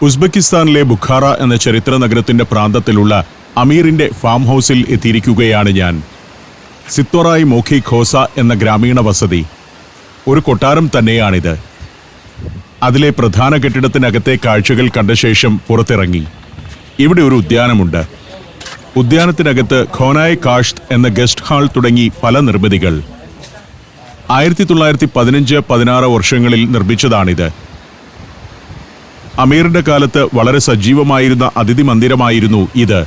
ഉസ്ബെക്കിസ്ഥാനിലെ ബുഖാറ എന്ന ചരിത്ര നഗരത്തിന്റെ പ്രാന്തത്തിലുള്ള അമീറിന്റെ ഫാം ഹൗസിൽ എത്തിയിരിക്കുകയാണ് ഞാൻ. സിത്തോറായ് മോഖി ഖോസ എന്ന ഗ്രാമീണ വസതി ഒരു കൊട്ടാരം തന്നെയാണിത്. അതിലെ പ്രധാന കെട്ടിടത്തിനകത്തെ കാഴ്ചകൾ കണ്ട ശേഷം പുറത്തിറങ്ങി. ഇവിടെ ഒരു ഉദ്യാനമുണ്ട്. ഉദ്യാനത്തിനകത്ത് ഖോനായ് കാഷ്ത് എന്ന ഗസ്റ്റ് ഹാൾ തുടങ്ങി പല നിർമ്മിതികൾ. 1915-16 വർഷങ്ങളിൽ നിർമ്മിച്ചതാണിത്. അമീറിന്റെ കാലത്ത് വളരെ സജീവമായിരുന്ന അതിഥി മന്ദിരമായിരുന്നു ഇത്.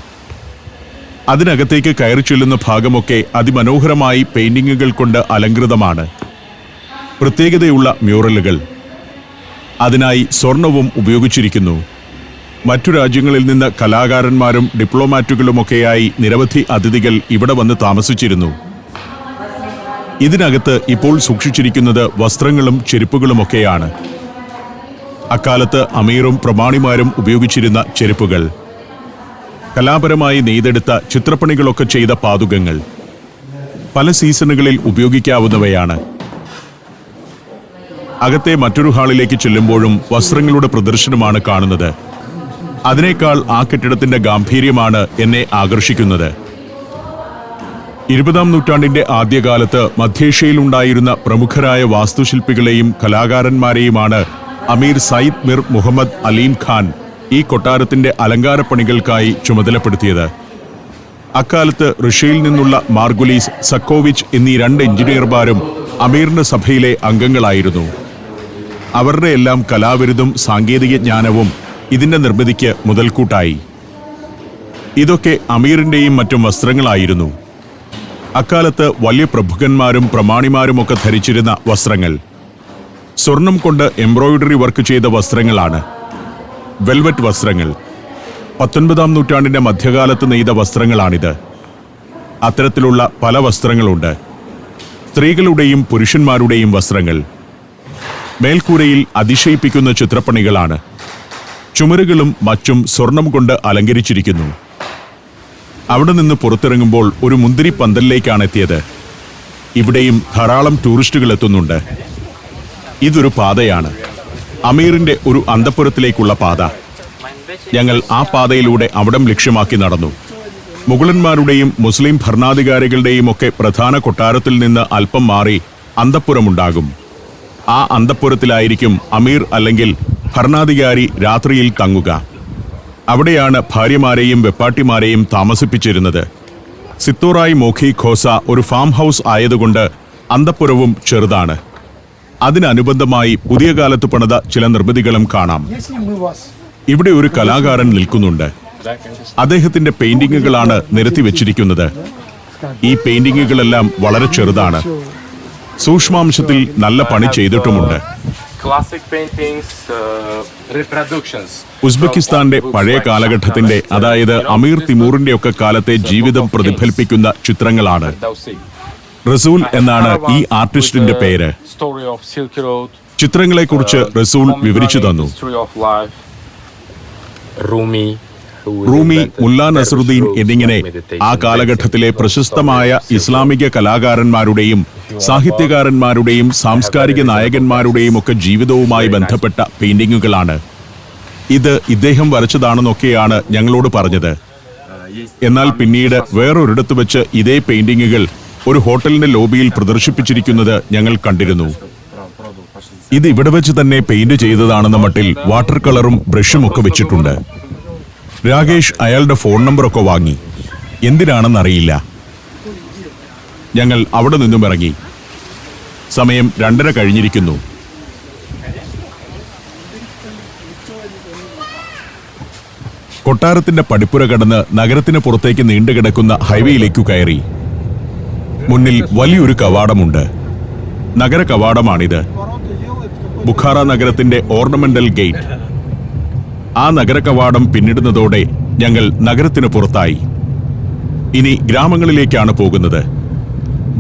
അതിനകത്തേക്ക് കയറി ചെല്ലുന്ന ഭാഗമൊക്കെ അതിമനോഹരമായി പെയിന്റിങ്ങുകൾ കൊണ്ട് അലങ്കൃതമാണ്. പ്രത്യേകതയുള്ള മ്യൂറലുകൾ. അതിനായി സ്വർണവും ഉപയോഗിച്ചിരിക്കുന്നു. മറ്റു രാജ്യങ്ങളിൽ നിന്ന് കലാകാരന്മാരും ഡിപ്ലോമാറ്റുകളുമൊക്കെയായി നിരവധി അതിഥികൾ ഇവിടെ വന്ന് താമസിച്ചിരുന്നു. ഇതിനകത്ത് ഇപ്പോൾ സൂക്ഷിച്ചിരിക്കുന്നത് വസ്ത്രങ്ങളും ചെരുപ്പുകളുമൊക്കെയാണ്. അക്കാലത്ത് അമീറും പ്രമാണിമാരും ഉപയോഗിച്ചിരുന്ന ചെരുപ്പുകൾ, കലാപരമായി നെയ്തെടുത്ത ചിത്രപ്പണികളൊക്കെ ചെയ്ത പാദുകങ്ങൾ പല സീസണുകളിൽ ഉപയോഗിക്കാവുന്നവയാണ്. അകത്തെ മറ്റൊരു ഹാളിലേക്ക് ചെല്ലുമ്പോഴും വസ്ത്രങ്ങളുടെ പ്രദർശനമാണ് കാണുന്നത്. അതിനേക്കാൾ ആ കെട്ടിടത്തിന്റെ ഗാംഭീര്യമാണ് എന്നെ ആകർഷിക്കുന്നത്. 20-ാം നൂറ്റാണ്ടിന്റെ ആദ്യകാലത്ത് മധ്യേഷ്യയിലുണ്ടായിരുന്ന പ്രമുഖരായ വാസ്തുശില്പികളെയും കലാകാരന്മാരെയുമാണ് അമീർ സയ്യിദ് മിർ മുഹമ്മദ് അലീം ഖാൻ ഈ കൊട്ടാരത്തിന്റെ അലങ്കാരപ്പണികൾക്കായി ചുമതലപ്പെടുത്തിയത്. അക്കാലത്ത് റഷ്യയിൽ നിന്നുള്ള മാർഗുലീസ് സക്കോവിച്ച് എന്നീ 2 എഞ്ചിനീയർമാരും അമീറിന്റെ സഭയിലെ അംഗങ്ങളായിരുന്നു. അവരുടെ എല്ലാം കലാവിരുതും സാങ്കേതിക ജ്ഞാനവും ഇതിന്റെ നിർമ്മിതിക്ക് മുതൽക്കൂട്ടായി. ഇതൊക്കെ അമീറിന്റെയും മറ്റും വസ്ത്രങ്ങളായിരുന്നു. അക്കാലത്ത് വലിയ പ്രഭുക്കന്മാരും പ്രമാണിമാരുമൊക്കെ ധരിച്ചിരുന്ന വസ്ത്രങ്ങൾ സ്വർണം കൊണ്ട് എംബ്രോയിഡറി വർക്ക് ചെയ്ത വസ്ത്രങ്ങളാണ്. വെൽവെറ്റ് വസ്ത്രങ്ങൾ 19-ാം നൂറ്റാണ്ടിന്റെ മധ്യകാലത്ത് നെയ്ത വസ്ത്രങ്ങളാണിത്. അത്തരത്തിലുള്ള പല വസ്ത്രങ്ങളുണ്ട്. സ്ത്രീകളുടെയും പുരുഷന്മാരുടെയും വസ്ത്രങ്ങൾ. മേൽക്കൂരയിൽ അതിശയിപ്പിക്കുന്ന ചിത്രപ്പണികളാണ്. ചുമരുകളും മറ്റും സ്വർണം കൊണ്ട് അലങ്കരിച്ചിരിക്കുന്നു. അവിടെ നിന്ന് പുറത്തിറങ്ങുമ്പോൾ ഒരു മുന്തിരി പന്തലിലേക്കാണ് എത്തിയത്. ഇവിടെയും ധാരാളം ടൂറിസ്റ്റുകൾ എത്തുന്നുണ്ട്. ഇതൊരു പാതയാണ്, അമീറിന്റെ ഒരു അന്തഃപുരത്തിലേക്കുള്ള പാത. ഞങ്ങൾ ആ പാതയിലൂടെ അവിടം ലക്ഷ്യമാക്കി നടന്നു. മുഗളന്മാരുടെയും മുസ്ലിം ഭരണാധികാരികളുടെയും ഒക്കെ പ്രധാന കൊട്ടാരത്തിൽ നിന്ന് അല്പം മാറി അന്തഃപുരമുണ്ടാകും. ആ അന്തഃപുരത്തിലായിരിക്കും അമീർ അല്ലെങ്കിൽ ഭരണാധികാരി രാത്രിയിൽ തങ്ങുക. അവിടെയാണ് ഭാര്യമാരെയും വെപ്പാട്ടിമാരെയും താമസിപ്പിച്ചിരുന്നത്. സിത്തോറായ് മോഖി ഖോസ ഒരു ഫാം ഹൗസ് ആയതുകൊണ്ട് അന്തഃപുരവും ചെറുതാണ്. അതിനനുബന്ധമായി പുതിയ കാലത്ത് പണിത ചില നിർമ്മിതികളും കാണാം. ഇവിടെ ഒരു കലാകാരൻ നിൽക്കുന്നുണ്ട്. അദ്ദേഹത്തിന്റെ പെയിന്റിങ്ങുകളാണ് നിരത്തി വെച്ചിരിക്കുന്നത്. ഈ പെയിന്റിങ്ങുകളെല്ലാം വളരെ ചെറുതാണ്. സൂക്ഷ്മാംശത്തിൽ നല്ല പണി ചെയ്തിട്ടുമുണ്ട്. ഉസ്ബെക്കിസ്ഥാന്റെ പഴയ കാലഘട്ടത്തിന്റെ, അതായത് അമീർ തിമൂറിന്റെ ഒക്കെ കാലത്തെ ജീവിതം പ്രതിഫലിപ്പിക്കുന്ന ചിത്രങ്ങളാണ്. റസൂൽ എന്നാണ് ഈ ആർട്ടിസ്റ്റിന്റെ പേര്. ചിത്രങ്ങളെക്കുറിച്ച് റസൂൽ വിവരിച്ചു തന്നു. റൂമി, മുല്ലാ നസറുദ്ദീൻ എന്നിങ്ങനെ ആ കാലഘട്ടത്തിലെ പ്രശസ്തമായ ഇസ്ലാമിക കലാകാരന്മാരുടെയും സാഹിത്യകാരന്മാരുടെയും സാംസ്കാരിക നായകന്മാരുടെയും ഒക്കെ ജീവിതവുമായി ബന്ധപ്പെട്ട പെയിന്റിങ്ങുകളാണ്. ഇത് ഇദ്ദേഹം വരച്ചതാണെന്നൊക്കെയാണ് ഞങ്ങളോട് പറഞ്ഞത്. എന്നാൽ പിന്നീട് വേറൊരിടത്ത് വെച്ച് ഇതേ പെയിന്റിങ്ങുകൾ ഒരു ഹോട്ടലിന്റെ ലോബിയിൽ പ്രദർശിപ്പിച്ചിരിക്കുന്നത് ഞങ്ങൾ കണ്ടിരുന്നു. ഇത് ഇവിടെ വെച്ച് തന്നെ പെയിന്റ് ചെയ്തതാണെന്ന മട്ടിൽ വാട്ടർ കളറും ബ്രഷും ഒക്കെ വെച്ചിട്ടുണ്ട്. രാകേഷ് അയാളുടെ ഫോൺ നമ്പറൊക്കെ വാങ്ങി. എന്തിനാണെന്നറിയില്ല. ഞങ്ങൾ അവിടെ നിന്നും ഇറങ്ങി. സമയം 2:30 കഴിഞ്ഞിരിക്കുന്നു. കൊട്ടാരത്തിന്റെ പടിപ്പുര കടന്ന് നഗരത്തിന് പുറത്തേക്ക് നീണ്ടുകിടക്കുന്ന ഹൈവേയിലേക്കു കയറി. മുന്നിൽ വലിയൊരു കവാടമുണ്ട്. നഗര കവാടമാണിത്. ബുഖാറ നഗരത്തിന്റെ ഓർണമെന്റൽ ഗേറ്റ്. ആ നഗര കവാടം പിന്നിടുന്നതോടെ ഞങ്ങൾ നഗരത്തിന് പുറത്തായി. ഇനി ഗ്രാമങ്ങളിലേക്കാണ് പോകുന്നത്.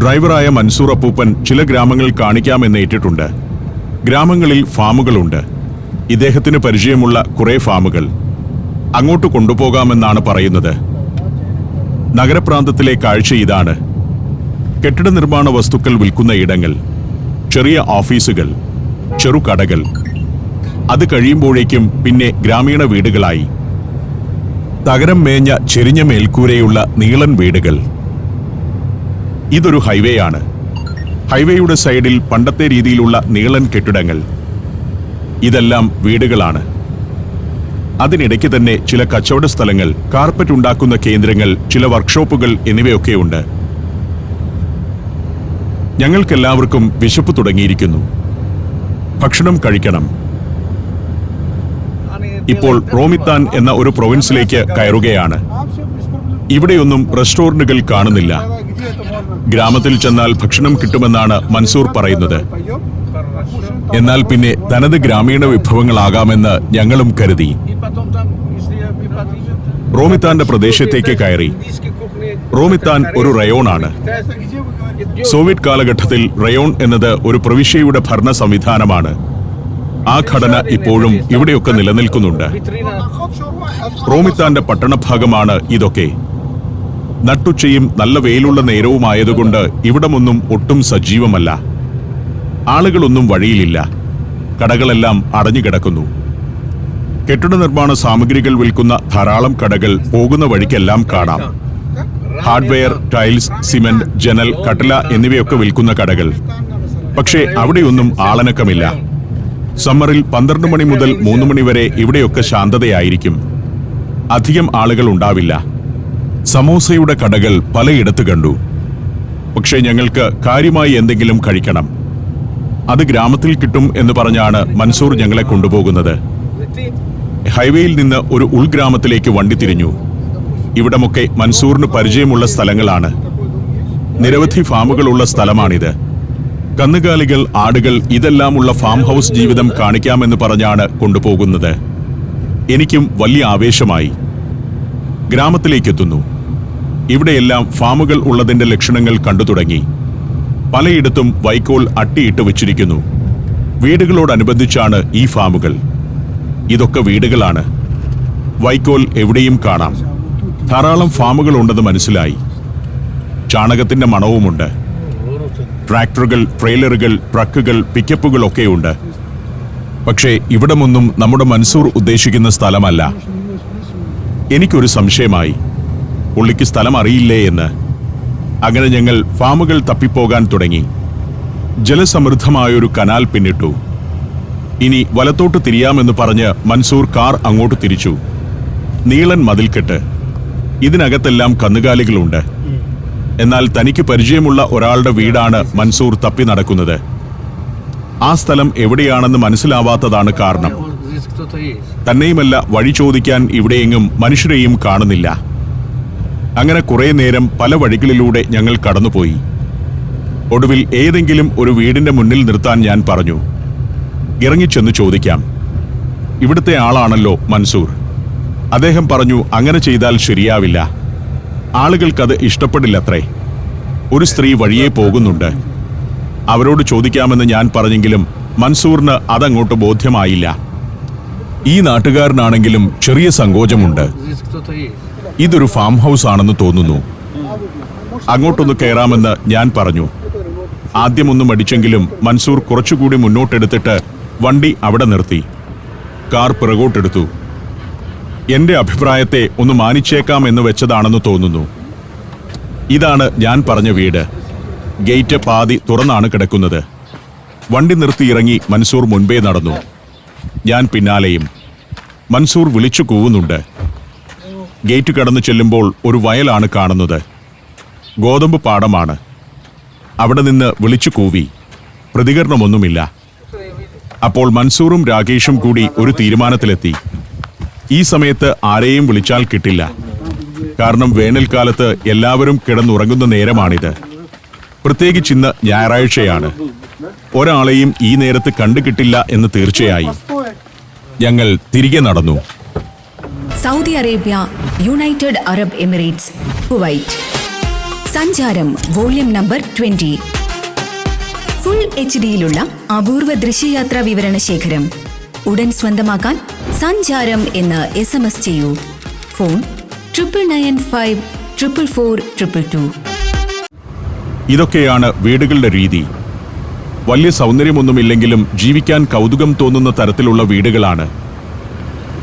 ഡ്രൈവറായ മൻസൂർ അപ്പൂപ്പൻ ചില ഗ്രാമങ്ങൾ കാണിക്കാമെന്ന് ഏറ്റിട്ടുണ്ട്. ഗ്രാമങ്ങളിൽ ഫാമുകളുണ്ട്. ഇദ്ദേഹത്തിന് പരിചയമുള്ള കുറെ ഫാമുകൾ. അങ്ങോട്ട് കൊണ്ടുപോകാമെന്നാണ് പറയുന്നത്. നഗരപ്രാന്തത്തിലെ കാഴ്ച ഇതാണ്. കെട്ടിട നിർമ്മാണ വസ്തുക്കൾ വിൽക്കുന്ന ഇടങ്ങൾ, ചെറിയ ഓഫീസുകൾ, ചെറുകടകൾ, അത് കഴിയുമ്പോഴേക്കും പിന്നെ ഗ്രാമീണ വീടുകളായി. തകരം മേഞ്ഞ ചെരിഞ്ഞ മേൽക്കൂരയുള്ള നീളൻ വീടുകൾ. ഇതൊരു ഹൈവേയാണ്. ഹൈവേയുടെ സൈഡിൽ പണ്ടത്തെ രീതിയിലുള്ള നീളൻ കെട്ടിടങ്ങൾ. ഇതെല്ലാം വീടുകളാണ്. അതിനിടയ്ക്ക് തന്നെ ചില കച്ചവട സ്ഥലങ്ങൾ, കാർപ്പറ്റ് ഉണ്ടാക്കുന്ന കേന്ദ്രങ്ങൾ, ചില വർക്ക്ഷോപ്പുകൾ എന്നിവയൊക്കെയുണ്ട്. ഞങ്ങൾക്കെല്ലാവർക്കും വിശപ്പ് തുടങ്ങിയിരിക്കുന്നു. ഭക്ഷണം കഴിക്കണം. ഇപ്പോൾ റോമിത്താൻ എന്ന ഒരു പ്രൊവിൻസിലേക്ക് കയറുകയാണ്. ഇവിടെയൊന്നും റെസ്റ്റോറന്റുകൾ കാണുന്നില്ല. ഗ്രാമത്തിൽ ചെന്നാൽ ഭക്ഷണം കിട്ടുമെന്നാണ് മൻസൂർ പറയുന്നത്. എന്നാൽ പിന്നെ തനത് ഗ്രാമീണ വിഭവങ്ങളാകാമെന്ന് ഞങ്ങളും കരുതി. റോമിത്താന്റെ പ്രദേശത്തേക്ക് കയറി. റോമിത്താൻ ഒരു റയോണാണ്. സോവിയറ്റ് കാലഘട്ടത്തിൽ റയോൺ എന്നത് ഒരു പ്രവിശ്യയുടെ ഭരണ സംവിധാനമാണ്. ആ ഘടന ഇപ്പോഴും ഇവിടെയൊക്കെ നിലനിൽക്കുന്നുണ്ട്. റോമിത്താന്റെ പട്ടണഭാഗമാണ് ഇതൊക്കെ. നട്ടുച്ചയും നല്ല വെയിലുള്ള നേരവുമായതുകൊണ്ട് ഇവിടമൊന്നും ഒട്ടും സജീവമല്ല. ആളുകളൊന്നും വഴിയിലില്ല. കടകളെല്ലാം അടഞ്ഞുകിടക്കുന്നു. കെട്ടിട നിർമ്മാണ സാമഗ്രികൾ വിൽക്കുന്ന ധാരാളം കടകൾ പോകുന്ന വഴിക്കെല്ലാം കാണാം. ഹാർഡ്വെയർ, ടൈൽസ്, സിമന്റ്, ജനൽ, കട്ടില എന്നിവയൊക്കെ വിൽക്കുന്ന കടകൾ. പക്ഷേ അവിടെയൊന്നും ആളനക്കമില്ല. സമ്മറിൽ 12 മണി മുതൽ 3 മണി വരെ ഇവിടെയൊക്കെ ശാന്തതയായിരിക്കും. അധികം ആളുകൾ ഉണ്ടാവില്ല. സമോസയുടെ കടകൾ പലയിടത്ത് കണ്ടു. പക്ഷേ ഞങ്ങൾക്ക് കാര്യമായി എന്തെങ്കിലും കഴിക്കണം. അത് ഗ്രാമത്തിൽ കിട്ടും എന്ന് പറഞ്ഞാണ് മൻസൂർ ഞങ്ങളെ കൊണ്ടുപോകുന്നത്. ഹൈവേയിൽ നിന്ന് ഒരു ഉൾഗ്രാമത്തിലേക്ക് വണ്ടി തിരിഞ്ഞു. ഇവിടമൊക്കെ മൻസൂറിന് പരിചയമുള്ള സ്ഥലങ്ങളാണ്. നിരവധി ഫാമുകളുള്ള സ്ഥലമാണിത്. കന്നുകാലികൾ, ആടുകൾ ഇതെല്ലാമുള്ള ഫാം ഹൗസ് ജീവിതം കാണിക്കാമെന്ന് പറഞ്ഞാണ് കൊണ്ടുപോകുന്നത്. എനിക്കും വലിയ ആവേശമായി. ഗ്രാമത്തിലേക്കെത്തുന്നു. ഇവിടെയെല്ലാം ഫാമുകൾ ഉള്ളതിന്റെ ലക്ഷണങ്ങൾ കണ്ടു തുടങ്ങി. പലയിടത്തും വൈക്കോൽ അട്ടിയിട്ട് വെച്ചിരിക്കുന്നു. വീടുകളോടനുബന്ധിച്ചാണ് ഈ ഫാമുകൾ. ഇതൊക്കെ വീടുകളാണ്. വൈക്കോൽ എവിടെയും കാണാം. ധാരാളം ഫാമുകൾ ഉണ്ടെന്ന് മനസ്സിലായി. ചാണകത്തിന്റെ മണവുമുണ്ട്. ട്രാക്ടറുകൾ, ട്രെയിലറുകൾ, ട്രക്കുകൾ, പിക്കപ്പുകളൊക്കെയുണ്ട്. പക്ഷേ ഇവിടമൊന്നും നമ്മുടെ മൻസൂർ ഉദ്ദേശിക്കുന്ന സ്ഥലമല്ല. എനിക്കൊരു സംശയമായി. പുള്ളിക്ക് സ്ഥലം അറിയില്ലേ എന്ന്. അങ്ങനെ ഞങ്ങൾ ഫാമുകൾ തപ്പിപ്പോകാൻ തുടങ്ങി. ജലസമൃദ്ധമായൊരു കനാൽ പിന്നിട്ടു. ഇനി വലത്തോട്ട് തിരിയാമെന്ന് പറഞ്ഞ് മൻസൂർ കാർ അങ്ങോട്ട് തിരിച്ചു. നീളൻ മതിൽക്കെട്ട്. ഇതിനകത്തെല്ലാം കന്നുകാലികളുണ്ട്. എന്നാൽ തനിക്ക് പരിചയമുള്ള ഒരാളുടെ വീടാണ് മൻസൂർ തപ്പി നടക്കുന്നത്. ആ സ്ഥലം എവിടെയാണെന്ന് മനസ്സിലാവാത്തതാണ് കാരണം. തന്നെയുമല്ല, വഴി ചോദിക്കാൻ ഇവിടെയെങ്ങും മനുഷ്യരെയും കാണുന്നില്ല. അങ്ങനെ കുറെ നേരം പല വഴികളിലൂടെ ഞങ്ങൾ കടന്നുപോയി. ഒടുവിൽ ഏതെങ്കിലും ഒരു വീടിന്റെ മുന്നിൽ നിർത്താൻ ഞാൻ പറഞ്ഞു. ഇറങ്ങിച്ചെന്ന് ചോദിക്കാം. ഇവിടുത്തെ ആളാണല്ലോ മൻസൂർ. അദ്ദേഹം പറഞ്ഞു, അങ്ങനെ ചെയ്താൽ ശരിയാവില്ല. ആളുകൾക്കത് ഇഷ്ടപ്പെടില്ലത്രേ. ഒരു സ്ത്രീ വഴിയേ പോകുന്നുണ്ട്. അവരോട് ചോദിക്കാമെന്ന് ഞാൻ പറഞ്ഞെങ്കിലും മൻസൂറിന് അതങ്ങോട്ട് ബോധ്യമായില്ല. ഈ നാട്ടുകാരനാണെങ്കിലും ചെറിയ സങ്കോചമുണ്ട്. ഇതൊരു ഫാം ഹൗസ് ആണെന്ന് തോന്നുന്നു. അങ്ങോട്ടൊന്ന് കയറാമെന്ന് ഞാൻ പറഞ്ഞു. ആദ്യമൊന്നും മടിച്ചെങ്കിലും മൻസൂർ കുറച്ചുകൂടി മുന്നോട്ടെടുത്തിട്ട് വണ്ടി അവിടെ നിർത്തി. കാർ പിറകോട്ടെടുത്തു. എന്റെ അഭിപ്രായത്തെ ഒന്ന് മാനിച്ചേക്കാം എന്ന് വെച്ചതാണെന്ന് തോന്നുന്നു. ഇതാണ് ഞാൻ പറഞ്ഞ വീട്. ഗേറ്റ് പാതി തുറന്നാണ് കിടക്കുന്നത്. വണ്ടി നിർത്തി ഇറങ്ങി മൻസൂർ മുൻപേ നടന്നു. ഞാൻ പിന്നാലെയും. മൻസൂർ വിളിച്ചു കൂവുന്നുണ്ട്. ഗേറ്റ് കടന്നു ചെല്ലുമ്പോൾ ഒരു വയലാണ് കാണുന്നത്. ഗോതമ്പ് പാടമാണ്. അവിടെ നിന്ന് വിളിച്ചു കൂവി. പ്രതികരണമൊന്നുമില്ല. അപ്പോൾ മൻസൂറും രാകേഷും കൂടി ഒരു തീരുമാനത്തിലെത്തി. ഈ സമയത്ത് ആരെയും വിളിച്ചാൽ കിട്ടില്ല. കാരണം വേനൽക്കാലത്ത് എല്ലാവരും കിടന്നുറങ്ങുന്ന നേരമാണിത്. പ്രത്യേകിച്ചിന്ന് ഞായറാഴ്ചയാണ്. ഒരാളെയും ഈ നേരത്ത് കണ്ടുകിട്ടില്ല എന്ന് തീർച്ചയായി. ഞങ്ങൾ തിരികെ നടന്നു. Saudi Arabia, United Arab Emirates, Kuwait. സഞ്ചാരം വോള്യം നമ്പർ 20. ഫുൾ HD-യിലുള്ള അപൂർവ ദൃശ്യയാത്രാ വിവരണ ശേഖരം ഉടൻ സ്വന്തമാക്കാൻ സഞ്ചാരം എന്ന് SMS ചെയ്യൂ. ഫോൺ 9995 444 222. ഇതൊക്കെയാണ് വീടുകളുടെ രീതി. വലിയ സൗന്ദര്യമൊന്നുമില്ലെങ്കിലും ജീവിക്കാൻ കൗതുകം തോന്നുന്ന തരത്തിലുള്ള വീടുകളാണ്.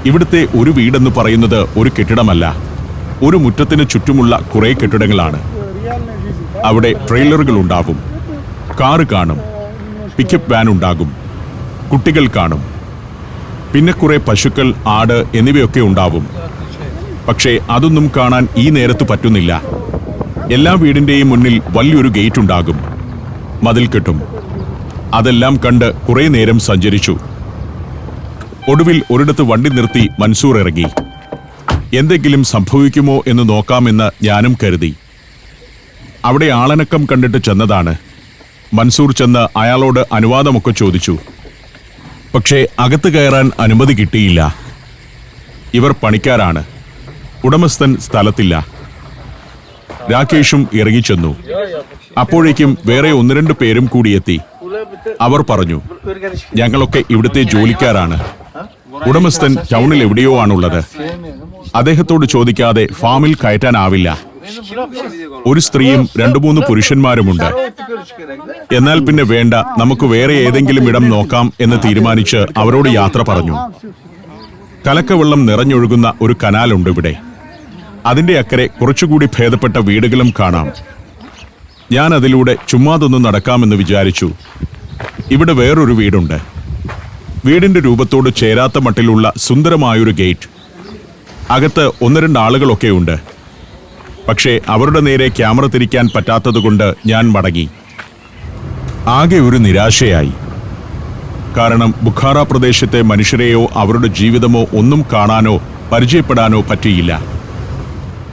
ഇവിടുത്തെ ഒരു വീടെന്ന് പറയുന്നത് ഒരു കെട്ടിടമല്ല, ഒരു മുറ്റത്തിന് ചുറ്റുമുള്ള കുറേ കെട്ടിടങ്ങളാണ്. അവിടെ ട്രെയിലറുകൾ ഉണ്ടാകും, കാറ് കാണും, പിക്കപ്പ് വാൻ ഉണ്ടാകും, കുട്ടികൾ കാണും, പിന്നെ കുറെ പശുക്കൾ, ആട് എന്നിവയൊക്കെ ഉണ്ടാവും. പക്ഷേ അതൊന്നും കാണാൻ ഈ നേരത്ത് പറ്റുന്നില്ല. എല്ലാ വീടിന്റെയും മുന്നിൽ വലിയൊരു ഗേറ്റ് ഉണ്ടാകും, മതിൽ കെട്ടും. അതെല്ലാം കണ്ട് കുറെ നേരം സഞ്ചരിച്ചു. ഒടുവിൽ ഒരിടത്ത് വണ്ടി നിർത്തി മൻസൂർ ഇറങ്ങി. എന്തെങ്കിലും സംഭവിക്കുമോ എന്ന് നോക്കാമെന്ന് ഞാനും കരുതി. അവിടെ ആളനക്കം കണ്ടിട്ട് ചെന്നതാണ്. മൻസൂർ ചെന്ന് അയാളോട് അനുവാദമൊക്കെ ചോദിച്ചു. പക്ഷേ അകത്ത് കയറാൻ അനുമതി കിട്ടിയില്ല. ഇവർ പണിക്കാരാണ്, ഉടമസ്ഥൻ സ്ഥലത്തില്ല. രാകേഷും ഇറങ്ങിച്ചെന്നു. അപ്പോഴേക്കും വേറെ 1-2 പേരും കൂടിയെത്തി. അവർ പറഞ്ഞു, ഞങ്ങളൊക്കെ ഇവിടുത്തെ ജോലിക്കാരാണ്. ഉടമസ്ഥൻ ടൗണിൽ എവിടെയോ ആണുള്ളത്. അദ്ദേഹത്തോട് ചോദിക്കാതെ ഫാമിൽ കയറ്റാനാവില്ല. ഒരു സ്ത്രീയും 2-3 പുരുഷന്മാരുമുണ്ട്. എന്നാൽ പിന്നെ വേണ്ട, നമുക്ക് വേറെ ഏതെങ്കിലും ഇടം നോക്കാം എന്ന് തീരുമാനിച്ച് അവരോട് യാത്ര പറഞ്ഞു. കലക്കവെള്ളം നിറഞ്ഞൊഴുകുന്ന ഒരു കനാലുണ്ട് ഇവിടെ. അതിന്റെ അക്കരെ കുറച്ചുകൂടി ഭേദപ്പെട്ട വീടുകളും കാണാം. ഞാൻ അതിലൂടെ ചുമ്മാതൊന്ന് നടക്കാമെന്ന് വിചാരിച്ചു. ഇവിടെ വേറൊരു വീടുണ്ട്. വീടിന്റെ രൂപത്തോട് ചേരാത്ത മട്ടിലുള്ള സുന്ദരമായൊരു ഗേറ്റ്. അകത്ത് 1-2 ആളുകളൊക്കെ ഉണ്ട്. പക്ഷേ അവരുടെ നേരെ ക്യാമറ തിരിക്കാൻ പറ്റാത്തതുകൊണ്ട് ഞാൻ മടങ്ങി. ആകെ ഒരു നിരാശയായി. കാരണം ബുഖാറ പ്രദേശത്തെ മനുഷ്യരെയോ അവരുടെ ജീവിതമോ ഒന്നും കാണാനോ പരിചയപ്പെടാനോ പറ്റിയില്ല.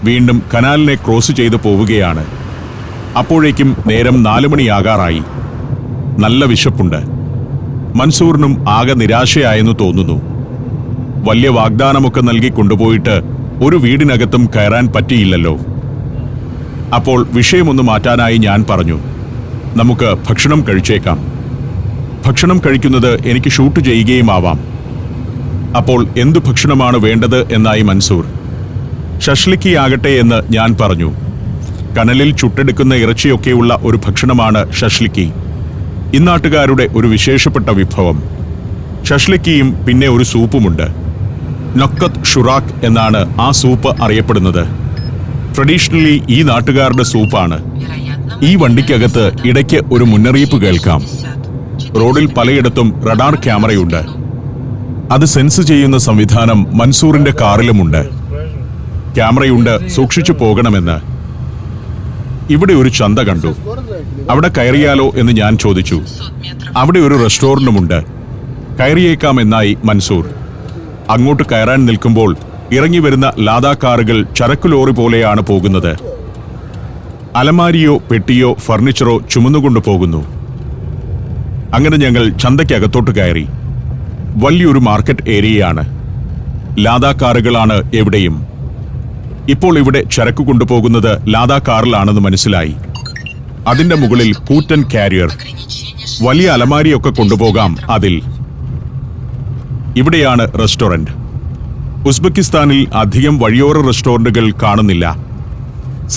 വീണ്ടും കനാലിനെ ക്രോസ് ചെയ്ത് പോവുകയാണ്. അപ്പോഴേക്കും നേരം 4 മണിയാകാറായി. നല്ല വിശപ്പുണ്ട്. മൻസൂറിനും ആകെ നിരാശയായെന്ന് തോന്നുന്നു. വലിയ വാഗ്ദാനമൊക്കെ നൽകി കൊണ്ടുപോയിട്ട് ഒരു വീടിനകത്തും കയറാൻ പറ്റിയില്ലല്ലോ. അപ്പോൾ വിഷയമൊന്ന് മാറ്റാനായി ഞാൻ പറഞ്ഞു, നമുക്ക് ഭക്ഷണം കഴിച്ചേക്കാം. ഭക്ഷണം കഴിക്കുന്നത് എനിക്ക് ഷൂട്ട് ചെയ്യുകയുമാവാം. അപ്പോൾ എന്തു ഭക്ഷണമാണ് വേണ്ടത് എന്നായി മൻസൂർ. ഷഷ്ലിക്കി ആകട്ടെ എന്ന് ഞാൻ പറഞ്ഞു. കനലിൽ ചുട്ടെടുക്കുന്ന ഇറച്ചിയൊക്കെയുള്ള ഒരു ഭക്ഷണമാണ് ഷഷ്ലിക്കി. ഇന്നാട്ടുകാരുടെ ഒരു വിശേഷപ്പെട്ട വിഭവം. ഷഷ്ലിക്കിയും പിന്നെ ഒരു സൂപ്പുമുണ്ട്. നൊക്കത്ത് ഷുറാഖ് എന്നാണ് ആ സൂപ്പ് അറിയപ്പെടുന്നത്. ട്രഡീഷണലി ഈ നാട്ടുകാരുടെ സൂപ്പാണ്. ഈ വണ്ടിക്കകത്ത് ഇടയ്ക്ക് ഒരു മുന്നറിയിപ്പ് കേൾക്കാം. റോഡിൽ പലയിടത്തും റഡാർ ക്യാമറയുണ്ട്. അത് സെൻസ് ചെയ്യുന്ന സംവിധാനം മൻസൂറിന്റെ കാറിലുമുണ്ട്. ക്യാമറയുണ്ട്, സൂക്ഷിച്ചു പോകണമെന്ന്. ഇവിടെ ഒരു ചന്ത കണ്ടു. അവിടെ കയറിയാലോ എന്ന് ഞാൻ ചോദിച്ചു. അവിടെ ഒരു റെസ്റ്റോറന്റുമുണ്ട്. കയറിയേക്കാമെന്നായി മൻസൂർ. അങ്ങോട്ട് കയറാൻ നിൽക്കുമ്പോൾ ഇറങ്ങി വരുന്ന ലാദാ കാറുകൾ ചരക്കു ലോറി പോലെയാണ് പോകുന്നത്. അലമാരിയോ പെട്ടിയോ ഫർണിച്ചറോ ചുമന്നുകൊണ്ടു പോകുന്നു. അങ്ങനെ ഞങ്ങൾ ചന്തയ്ക്കകത്തോട്ട് കയറി. വലിയൊരു മാർക്കറ്റ് ഏരിയയാണ്. ലാദാ കാറുകളാണ് എവിടെയും. ഇപ്പോൾ ഇവിടെ ചരക്ക് കൊണ്ടുപോകുന്നത് ലാദാ കാറിലാണെന്ന് മനസ്സിലായി. അതിന്റെ മുകളിൽ കൂറ്റൻ കാരിയർ, വലിയ അലമാരിയൊക്കെ കൊണ്ടുപോകാം അതിൽ. ഇവിടെയാണ് റെസ്റ്റോറന്റ്. ഉസ്ബെക്കിസ്ഥാനിൽ അധികം വഴിയോര റെസ്റ്റോറന്റുകൾ കാണുന്നില്ല.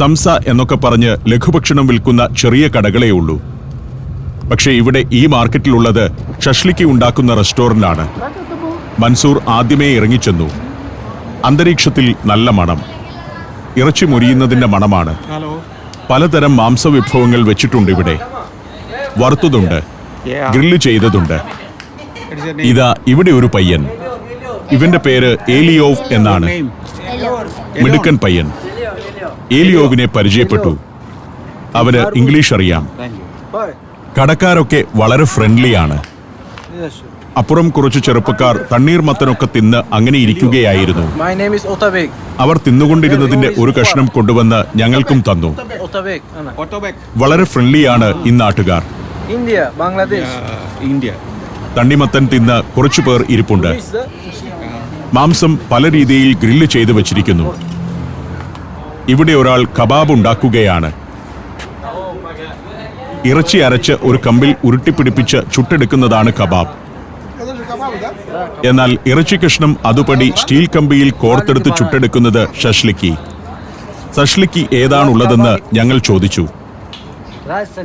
സംസ എന്നൊക്കെ പറഞ്ഞ് ലഘുഭക്ഷണം വിൽക്കുന്ന ചെറിയ കടകളേ ഉള്ളൂ. പക്ഷേ ഇവിടെ ഈ മാർക്കറ്റിലുള്ളത് ഷഷ്ലിക്കി ഉണ്ടാക്കുന്ന റെസ്റ്റോറന്റാണ്. മൻസൂർ ആദ്യമേ ഇറങ്ങിച്ചെന്നു. അന്തരീക്ഷത്തിൽ നല്ല മണം, ഇറച്ചി മുരിയുന്നതിന്റെ മണമാണ്. പലതരം മാംസവിഭവങ്ങൾ വെച്ചിട്ടുണ്ട് ഇവിടെ. വറുത്തതുണ്ട്, ഗ്രില്ല് ചെയ്തതുണ്ട്. ഇതാ ഇവിടെ ഒരു പയ്യൻ. ഇവന്റെ പേര് ഏലിയോവ് എന്നാണ്. മിടുക്കൻ പയ്യൻ. ഏലിയോവിനെ പരിചയപ്പെട്ടു. അവന് ഇംഗ്ലീഷ് അറിയാം. കടക്കാരൊക്കെ വളരെ ഫ്രണ്ട്ലിയാണ്. അപ്പുറം കുറച്ച് ചെറുപ്പക്കാർ തണ്ണീർമത്തനൊക്കെ തിന്ന് അങ്ങനെ ഇരിക്കുകയായിരുന്നു. അവർ തിന്നുകൊണ്ടിരുന്നതിന്റെ ഒരു കഷ്ണം കൊണ്ടുവന്ന് ഞങ്ങൾക്കും തന്നു. വളരെ ഫ്രണ്ട്ലിയാണ് ഇന്നാട്ടുകാർ. തണ്ണിമത്തൻ തിന്ന് കുറച്ചുപേർ ഇരിപ്പുണ്ട്. മാംസം പല രീതിയിൽ ഗ്രില്ല് ചെയ്ത് വച്ചിരിക്കുന്നു. ഇവിടെ ഒരാൾ കബാബ് ഉണ്ടാക്കുകയാണ്. ഇറച്ചി അരച്ച് ഒരു കമ്പിൽ ഉരുട്ടിപ്പിടിപ്പിച്ച് ചുട്ടെടുക്കുന്നതാണ് കബാബ്. എന്നാൽ ഇറച്ചി കഷ്ണം അതുപടി സ്റ്റീൽ കമ്പിയിൽ കോർത്തെടുത്ത് ചുട്ടെടുക്കുന്നത് ഷഷ്ലിക്കി. ഷഷ്ലിക്കി ഏതാണുള്ളതെന്ന് ഞങ്ങൾ ചോദിച്ചു.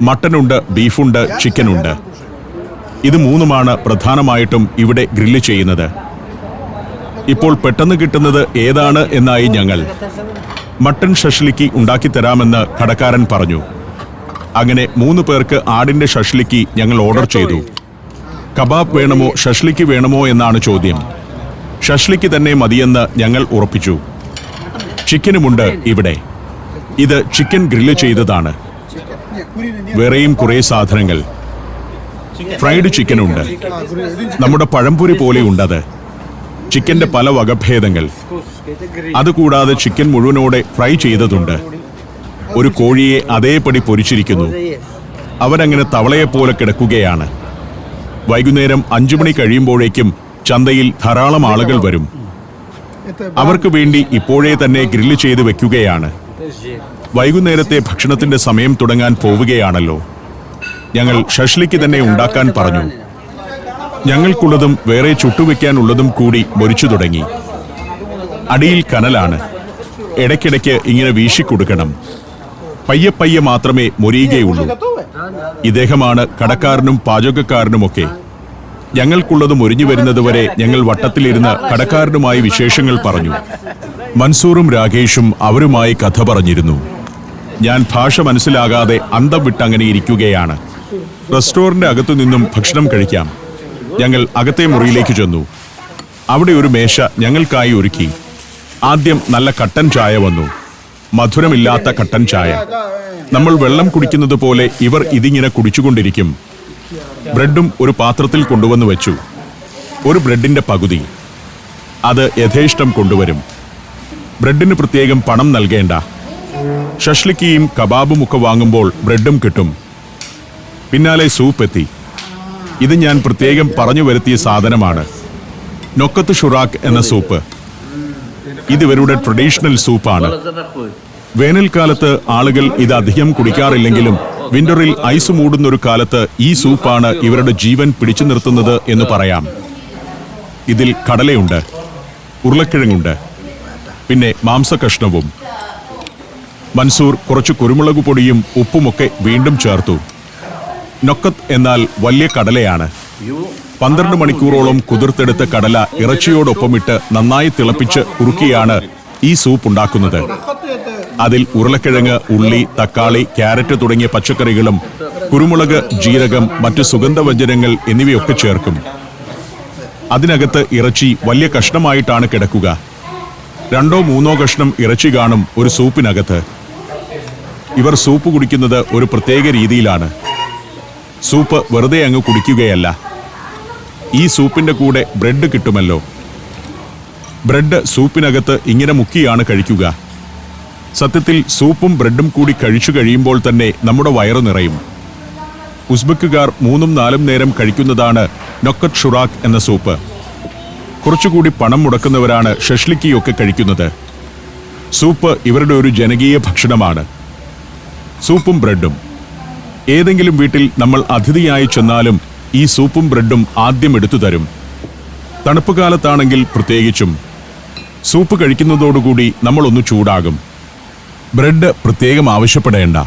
മട്ടനുണ്ട്, ബീഫുണ്ട്, ചിക്കനുണ്ട്. ഇത് മൂന്നുമാണ് പ്രധാനമായിട്ടും ഇവിടെ ഗ്രില്ല് ചെയ്യുന്നത്. ഇപ്പോൾ പെട്ടെന്ന് കിട്ടുന്നത് ഏതാണ് എന്നായി ഞങ്ങൾ. മട്ടൺ ഷഷ്ലിക്കി ഉണ്ടാക്കിത്തരാമെന്ന് കടക്കാരൻ പറഞ്ഞു. അങ്ങനെ 3 പേർക്ക് ആടിന്റെ ഷഷ്ലിക്കി ഞങ്ങൾ ഓർഡർ ചെയ്തു. കബാബ് വേണമോ ഷഷ്ലിക്കി വേണമോ എന്നാണ് ചോദ്യം. ഷഷ്ലിക്കി തന്നെ മതിയെന്ന് ഞങ്ങൾ ഉറപ്പിച്ചു. ചിക്കനുമുണ്ട് ഇവിടെ. ഇത് ചിക്കൻ ഗ്രില്ല് ചെയ്തതാണ്. വേറെയും കുറേ സാധനങ്ങൾ. ഫ്രൈഡ് ചിക്കനുണ്ട്. നമ്മുടെ പഴംപൊരി പോലെയുണ്ടത്. ചിക്കന്റെ പല വകഭേദങ്ങൾ. അതുകൂടാതെ ചിക്കൻ മുഴുവനോടെ ഫ്രൈ ചെയ്തതുണ്ട്. ഒരു കോഴിയെ അതേപടി പൊരിച്ചിരിക്കുന്നു. അവരങ്ങനെ തവളയെപ്പോലെ കിടക്കുകയാണ്. വൈകുന്നേരം 5 മണി കഴിയുമ്പോഴേക്കും ചന്തയിൽ ധാരാളം ആളുകൾ വരും. അവർക്ക് വേണ്ടി ഇപ്പോഴേ തന്നെ ഗ്രില്ല് ചെയ്ത് വെക്കുകയാണ്. വൈകുന്നേരത്തെ ഭക്ഷണത്തിന്റെ സമയം തുടങ്ങാൻ പോവുകയാണല്ലോ. ഞങ്ങൾ ഷഷ്ലിക്ക് തന്നെ ഉണ്ടാക്കാൻ പറഞ്ഞു. ഞങ്ങൾക്കുള്ളതും വേറെ ചുട്ടുവെക്കാനുള്ളതും കൂടി മൊരിച്ചു തുടങ്ങി. അടിയിൽ കനലാണ്. ഇടയ്ക്കിടയ്ക്ക് ഇങ്ങനെ വീശിക്കൊടുക്കണം. പയ്യെ പയ്യെ മാത്രമേ മൊരിയുകയുള്ളൂ. ഇദ്ദേഹമാണ് കടക്കാരനും പാചകക്കാരനുമൊക്കെ. ഞങ്ങൾക്കുള്ളത് മൊരിഞ്ഞു വരുന്നതുവരെ ഞങ്ങൾ വട്ടത്തിലിരുന്ന് കടക്കാരനുമായി വിശേഷങ്ങൾ പറഞ്ഞു. മൻസൂറും രാകേഷും അവരുമായി കഥ പറഞ്ഞിരുന്നു. ഞാൻ ഭാഷ മനസ്സിലാകാതെ അന്തം വിട്ടങ്ങനെ ഇരിക്കുകയാണ്. റെസ്റ്റോറന്റ് അകത്തു നിന്നും ഭക്ഷണം കഴിക്കാം. ഞങ്ങൾ അകത്തെ മുറിയിലേക്ക് ചെന്നു. അവിടെ ഒരു മേശ ഞങ്ങൾക്കായി ഒരുക്കി. ആദ്യം നല്ല കട്ടൻ ചായ വന്നു. മധുരമില്ലാത്ത കട്ടൻ ചായ. നമ്മൾ വെള്ളം കുടിക്കുന്നത് പോലെ ഇവർ ഇതിങ്ങനെ കുടിച്ചുകൊണ്ടിരിക്കും. ബ്രെഡും ഒരു പാത്രത്തിൽ കൊണ്ടുവന്ന് വെച്ചു. ഒരു ബ്രെഡിന്റെ പകുതി. അത് യഥേഷ്ടം കൊണ്ടുവരും. ബ്രെഡിന് പ്രത്യേകം പണം നൽകേണ്ട. ഷഷ്ലിക്കിയും കബാബും ഒക്കെ വാങ്ങുമ്പോൾ ബ്രെഡും കിട്ടും. പിന്നാലെ സൂപ്പ് എത്തി. ഇത് ഞാൻ പ്രത്യേകം പറഞ്ഞു വരുത്തിയ സാധനമാണ്. നൊക്കത്ത് ഷുറാക്ക് എന്ന സൂപ്പ്. ഇത് ഇവരുടെ ട്രഡീഷണൽ സൂപ്പാണ്. വേനൽക്കാലത്ത് ആളുകൾ ഇത് അധികം കുടിക്കാറില്ലെങ്കിലും വിന്ററിൽ ഐസ് മൂടുന്നൊരു കാലത്ത് ഈ സൂപ്പാണ് ഇവരുടെ ജീവൻ പിടിച്ചു നിർത്തുന്നത് എന്ന് പറയാം. ഇതിൽ കടലയുണ്ട്, ഉരുളക്കിഴങ്ങുണ്ട്, പിന്നെ മാംസകഷ്ണവും. മൻസൂർ കുറച്ച് കുരുമുളക് പൊടിയും ഉപ്പുമൊക്കെ വീണ്ടും ചേർത്തു. നൊക്കത്ത് എന്നാൽ വലിയ കടലയാണ്. 12 മണിക്കൂറോളം കുതിർത്തെടുത്ത കടല ഇറച്ചിയോടൊപ്പമിട്ട് നന്നായി തിളപ്പിച്ച് കുറുക്കിയാണ് ഈ സൂപ്പ് ഉണ്ടാക്കുന്നത്. അതിൽ ഉരുളക്കിഴങ്ങ്, ഉള്ളി, തക്കാളി, ക്യാരറ്റ് തുടങ്ങിയ പച്ചക്കറികളും കുരുമുളക്, ജീരകം, മറ്റു സുഗന്ധവ്യഞ്ജനങ്ങൾ എന്നിവയൊക്കെ ചേർക്കും. അതിനകത്ത് ഇറച്ചി വലിയ കഷ്ണമായിട്ടാണ് കിടക്കുക. 2-3 കഷ്ണം ഇറച്ചി കാണും ഒരു സൂപ്പിനകത്ത്. ഇവർ സൂപ്പ് കുടിക്കുന്നത് ഒരു പ്രത്യേക രീതിയിലാണ്. സൂപ്പ് വെറുതെ അങ്ങ് കുടിക്കുകയല്ല. ഈ സൂപ്പിന്റെ കൂടെ ബ്രെഡ് കിട്ടുമല്ലോ. ബ്രെഡ് സൂപ്പിനകത്ത് ഇങ്ങനെ മുക്കിയാണ് കഴിക്കുക. സത്യത്തിൽ സൂപ്പും ബ്രെഡും കൂടി കഴിച്ചു കഴിയുമ്പോൾ തന്നെ നമ്മുടെ വയറു നിറയും. ഉസ്ബെക്കുകാർ 3-4 നേരം കഴിക്കുന്നതാണ് നൊക്കത്ത് ഷുറാക്ക് എന്ന സൂപ്പ്. കുറച്ചുകൂടി പണം മുടക്കുന്നവരാണ് ഷഷ്ലിക്കിയൊക്കെ കഴിക്കുന്നത്. സൂപ്പ് ഇവരുടെ ഒരു ജനകീയ ഭക്ഷണമാണ്. സൂപ്പും ബ്രെഡും. ഏതെങ്കിലും വീട്ടിൽ നമ്മൾ അതിഥിയായി ചെന്നാലും ഈ സൂപ്പും ബ്രെഡും ആദ്യം എടുത്തു തരും. തണുപ്പ് കാലത്താണെങ്കിൽ പ്രത്യേകിച്ചും. സൂപ്പ് കഴിക്കുന്നതോടുകൂടി നമ്മളൊന്ന് ചൂടാകും. ബ്രെഡ് പ്രത്യേകം ആവശ്യപ്പെടേണ്ട.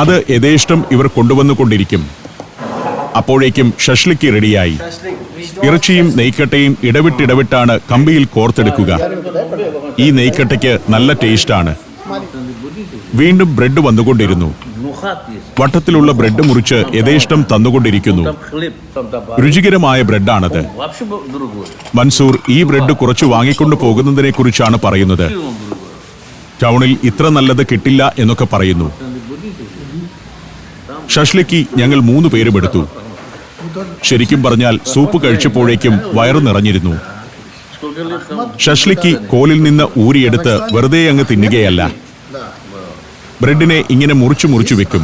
അത് യഥേഷ്ടം ഇവർ കൊണ്ടുവന്നുകൊണ്ടിരിക്കും. അപ്പോഴേക്കും ഷഷ്ലിക്ക് റെഡിയായി. ഇറച്ചിയും നെയ്ക്കട്ടയും ഇടവിട്ടിടവിട്ടാണ് കമ്പിയിൽ കോർത്തെടുക്കുക. ഈ നെയ്ക്കട്ടയ്ക്ക് നല്ല ടേസ്റ്റാണ്. വീണ്ടും ബ്രെഡ് വന്നുകൊണ്ടിരുന്നു. വട്ടത്തിലുള്ള ബ്രെഡ് മുറിച്ച് യഥേഷ്ടം തന്നുകൊണ്ടിരിക്കുന്നു. രുചികരമായ ബ്രെഡാണത്. മൻസൂർ ഈ ബ്രെഡ് കുറച്ച് വാങ്ങിക്കൊണ്ടു പോകുന്നതിനെ കുറിച്ചാണ് പറയുന്നത്. ടൗണിൽ ഇത്ര നല്ലത് കിട്ടില്ല എന്നൊക്കെ പറയുന്നു. ഷഷ്ലിക്ക് ഞങ്ങൾ 3 പേരും എടുത്തു. ശരിക്കും പറഞ്ഞാൽ സൂപ്പ് കഴിച്ചപ്പോഴേക്കും വയറു നിറഞ്ഞിരുന്നു. ഷഷ്ലിക്ക് കോലിൽ നിന്ന് ഊരിയെടുത്ത് വെറുതെ അങ്ങ് തിന്നുകയല്ല. ബ്രെഡിനെ ഇങ്ങനെ മുറിച്ചു മുറിച്ചു വെക്കും.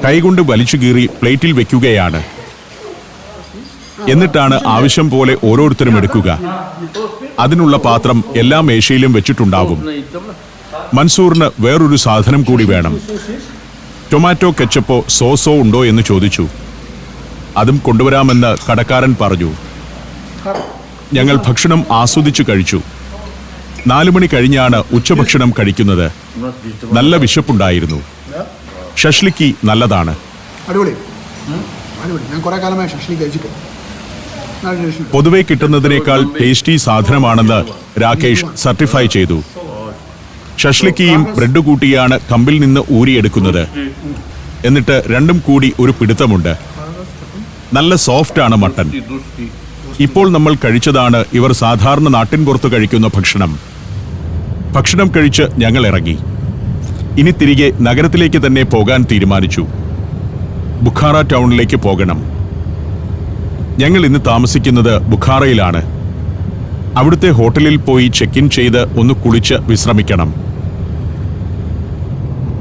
കൈകൊണ്ട് വലിച്ചു കീറി പ്ലേറ്റിൽ വെക്കുകയാണ്. എന്നിട്ടാണ് ആവശ്യം പോലെ ഓരോരുത്തരും എടുക്കുക. അതിനുള്ള പാത്രം എല്ലാ മേശയിലും വെച്ചിട്ടുണ്ടാവും. മൻസൂറിന് വേറൊരു സാധനം കൂടി വേണം. ടൊമാറ്റോ കെച്ചപ്പോ സോസോ ഉണ്ടോ എന്ന് ചോദിച്ചു. അതും കൊണ്ടുവരാമെന്ന് കടക്കാരൻ പറഞ്ഞു. ഞങ്ങൾ ഭക്ഷണം ആസ്വദിച്ചു കഴിച്ചു. 4 മണി കഴിഞ്ഞാണ് ഉച്ചഭക്ഷണം കഴിക്കുന്നത്. നല്ല വിശപ്പുണ്ടായിരുന്നു. ഷഷ്ലിക്ക് നല്ലതാണ്. അടിപൊളി. ഞാൻ കുറേ കാലമായി ഷഷ്ലി കഴിച്ചിട്ട് നല്ല ടേസ്റ്റ്. പൊതുവെ കിട്ടുന്നതിനേക്കാൾ ടേസ്റ്റി സാധനമാണെന്ന് രാകേഷ് സർട്ടിഫൈ ചെയ്തു. ഷഷ്ലിക്കിയും ബ്രെഡ് കൂട്ടിയാണ് കമ്പിൽ നിന്ന് ഊരിയെടുക്കുന്നത്. എന്നിട്ട് രണ്ടും കൂടി ഒരു പിടുത്തമുണ്ട്. നല്ല സോഫ്റ്റാണ് മട്ടൺ. ഇപ്പോൾ നമ്മൾ കഴിച്ചതാണ് ഇവർ സാധാരണ നാട്ടിൻപുറത്ത് കഴിക്കുന്ന ഭക്ഷണം. ഭക്ഷണം കഴിച്ച് ഞങ്ങൾ ഇറങ്ങി. ഇനി തിരികെ നഗരത്തിലേക്ക് തന്നെ പോകാൻ തീരുമാനിച്ചു. ബുഖാറ ടൗണിലേക്ക് പോകണം. ഞങ്ങൾ ഇന്ന് താമസിക്കുന്നത് ബുഖാറയിലാണ്. അവിടുത്തെ ഹോട്ടലിൽ പോയി ചെക്ക് ഇൻ ചെയ്ത് ഒന്ന് കുളിച്ച് വിശ്രമിക്കണം.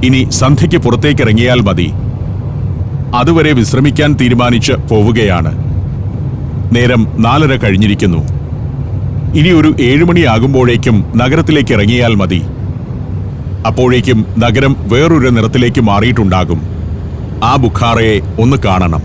ഇനി സന്ധ്യയ്ക്ക് പുറത്തേക്കിറങ്ങിയാൽ മതി. അതുവരെ വിശ്രമിക്കാൻ തീരുമാനിച്ച് പോവുകയാണ്. നേരം 4:30 കഴിഞ്ഞിരിക്കുന്നു. ഇനി ഒരു 7 മണിയാകുമ്പോഴേക്കും നഗരത്തിലേക്ക് ഇറങ്ങിയാൽ മതി. അപ്പോഴേക്കും നഗരം വേറൊരു നിറത്തിലേക്ക് മാറിയിട്ടുണ്ടാകും. ആ ബുഖാറയെ ഒന്ന് കാണണം.